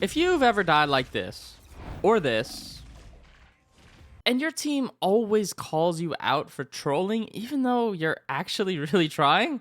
If you've ever died like this, or this, and your team always calls you out for trolling even though you're actually really trying,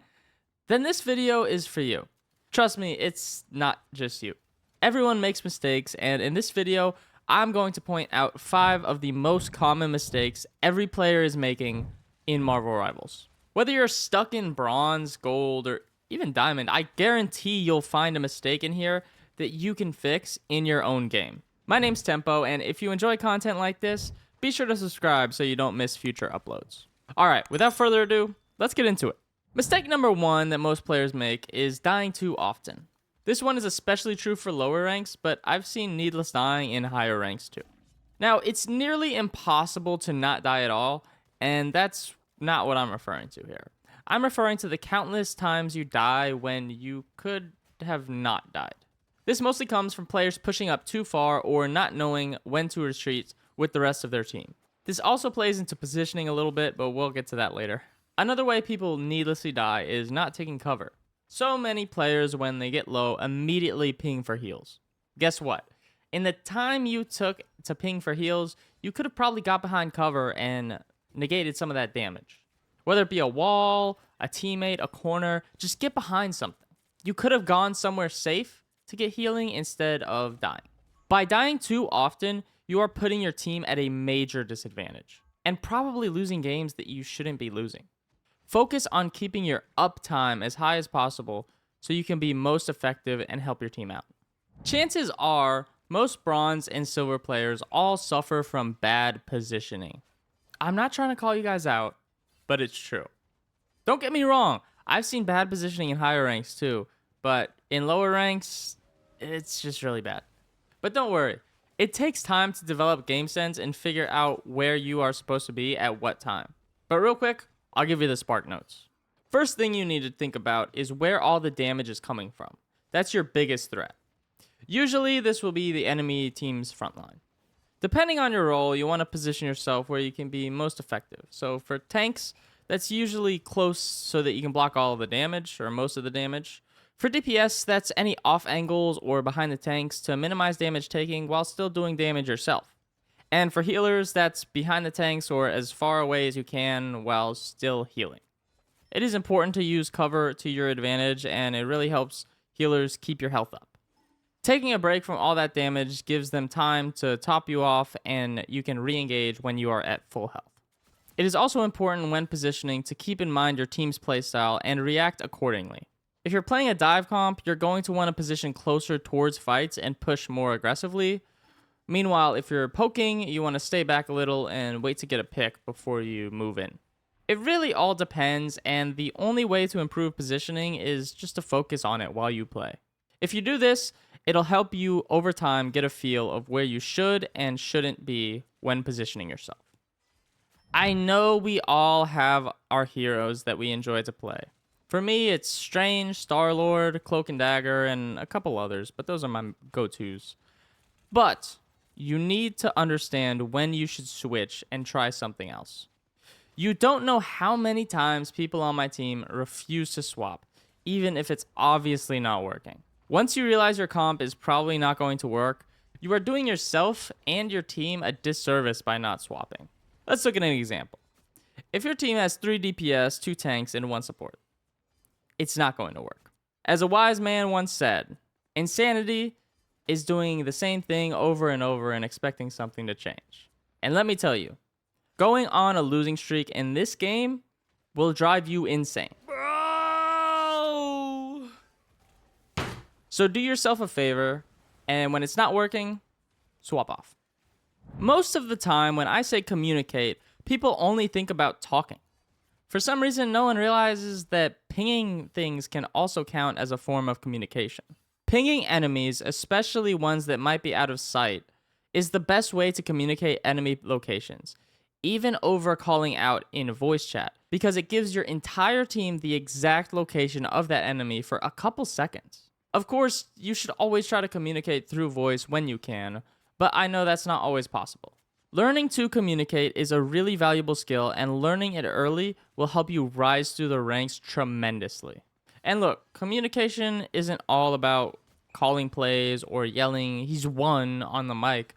then this video is for you. Trust me, it's not just you. Everyone makes mistakes, and in this video, I'm going to point out 5 of the most common mistakes every player is making in Marvel Rivals. Whether you're stuck in bronze, gold, or even diamond, I guarantee you'll find a mistake in here that you can fix in your own game. My name's Tempo, and if you enjoy content like this, be sure to subscribe so you don't miss future uploads. Alright, without further ado, let's get into it. Mistake number 1 that most players make is dying too often. This one is especially true for lower ranks, but I've seen needless dying in higher ranks too. Now, it's nearly impossible to not die at all, and that's not what I'm referring to here. I'm referring to the countless times you die when you could have not died. This mostly comes from players pushing up too far or not knowing when to retreat with the rest of their team. This also plays into positioning a little bit, but we'll get to that later. Another way people needlessly die is not taking cover. So many players, when they get low, immediately ping for heals. Guess what? In the time you took to ping for heals, you could have probably got behind cover and negated some of that damage. Whether it be a wall, a teammate, a corner, just get behind something. You could have gone somewhere safe to get healing instead of dying. By dying too often, you are putting your team at a major disadvantage and probably losing games that you shouldn't be losing. Focus on keeping your uptime as high as possible so you can be most effective and help your team out. Chances are most bronze and silver players all suffer from bad positioning. I'm not trying to call you guys out, but it's true. Don't get me wrong, I've seen bad positioning in higher ranks too, but in lower ranks, it's just really bad. But don't worry, it takes time to develop game sense and figure out where you are supposed to be at what time. But real quick, I'll give you the spark notes. First thing you need to think about is where all the damage is coming from. That's your biggest threat. Usually, this will be the enemy team's front line. Depending on your role, you want to position yourself where you can be most effective. So for tanks, that's usually close so that you can block all of the damage or most of the damage. For DPS, that's any off angles or behind the tanks to minimize damage taking while still doing damage yourself. And for healers, that's behind the tanks or as far away as you can while still healing. It is important to use cover to your advantage, and it really helps healers keep your health up. Taking a break from all that damage gives them time to top you off, and you can re-engage when you are at full health. It is also important when positioning to keep in mind your team's playstyle and react accordingly. If you're playing a dive comp, you're going to want to position closer towards fights and push more aggressively. Meanwhile, if you're poking, you want to stay back a little and wait to get a pick before you move in. It really all depends, and the only way to improve positioning is just to focus on it while you play. If you do this, it'll help you over time get a feel of where you should and shouldn't be when positioning yourself. I know we all have our heroes that we enjoy to play. For me, it's Strange, Star-Lord, Cloak and Dagger, and a couple others, but those are my go-tos. But you need to understand when you should switch and try something else. You don't know how many times people on my team refuse to swap, even if it's obviously not working. Once you realize your comp is probably not going to work, you are doing yourself and your team a disservice by not swapping. Let's look at an example. If your team has 3 DPS, 2 tanks, and 1 support, it's not going to work. As a wise man once said, insanity is doing the same thing over and over and expecting something to change. And let me tell you, going on a losing streak in this game will drive you insane. Bro! So do yourself a favor, and when it's not working, swap off. Most of the time when I say communicate, people only think about talking. For some reason, no one realizes that pinging things can also count as a form of communication. Pinging enemies, especially ones that might be out of sight, is the best way to communicate enemy locations, even over calling out in voice chat, because it gives your entire team the exact location of that enemy for a couple seconds. Of course, you should always try to communicate through voice when you can, but I know that's not always possible. Learning to communicate is a really valuable skill, and learning it early will help you rise through the ranks tremendously. And look, communication isn't all about calling plays or yelling "he's won" on the mic.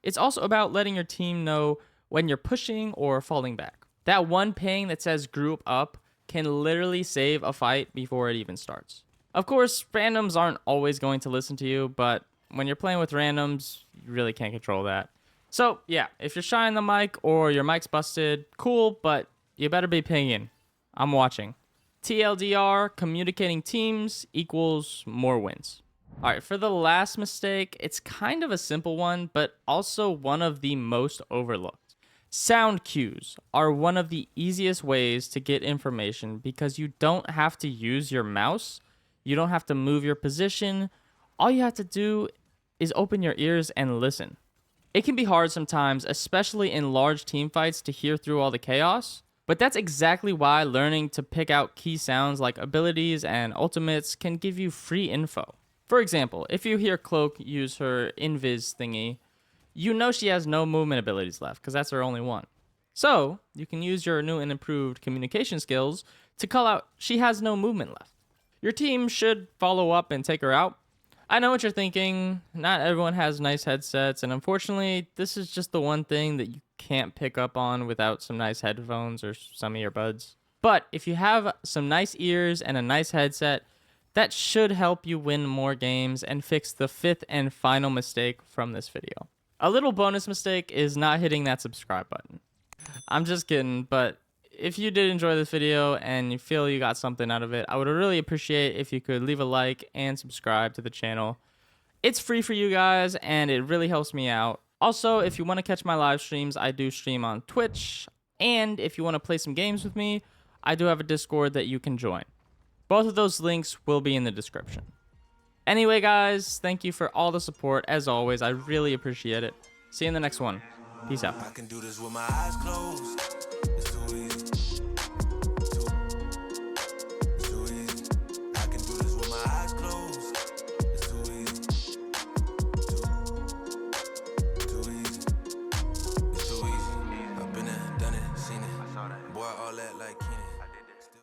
It's also about letting your team know when you're pushing or falling back. That one ping that says "group up" can literally save a fight before it even starts. Of course, randoms aren't always going to listen to you, but when you're playing with randoms, you really can't control that. So yeah, if you're shy on the mic or your mic's busted, cool, but you better be pinging. I'm watching. TLDR, communicating teams equals more wins. All right, for the last mistake, it's kind of a simple one, but also one of the most overlooked. Sound cues are one of the easiest ways to get information because you don't have to use your mouse. You don't have to move your position. All you have to do is open your ears and listen. It can be hard sometimes, especially in large team fights, to hear through all the chaos. But that's exactly why learning to pick out key sounds like abilities and ultimates can give you free info. For example, if you hear Cloak use her invis thingy, you know she has no movement abilities left because that's her only one. So you can use your new and improved communication skills to call out she has no movement left. Your team should follow up and take her out. I know what you're thinking. Not everyone has nice headsets, and unfortunately, this is just the one thing that you can't pick up on without some nice headphones or some earbuds. But if you have some nice ears and a nice headset, that should help you win more games and fix the fifth and final mistake from this video. A little bonus mistake is not hitting that subscribe button. I'm just kidding, but if you did enjoy this video and you feel you got something out of it, I would really appreciate if you could leave a like and subscribe to the channel. It's free for you guys and it really helps me out. Also, if you want to catch my live streams, I do stream on Twitch. And if you want to play some games with me, I do have a Discord that you can join. Both of those links will be in the description. Anyway, guys, thank you for all the support. As always, I really appreciate it. See you in the next one. Peace out. I can do this with my eyes closed. It's too easy. Too easy. I can do this with my eyes closed. It's too easy. Too easy. It's too easy. I've been there, done it, seen it. Boy, all that like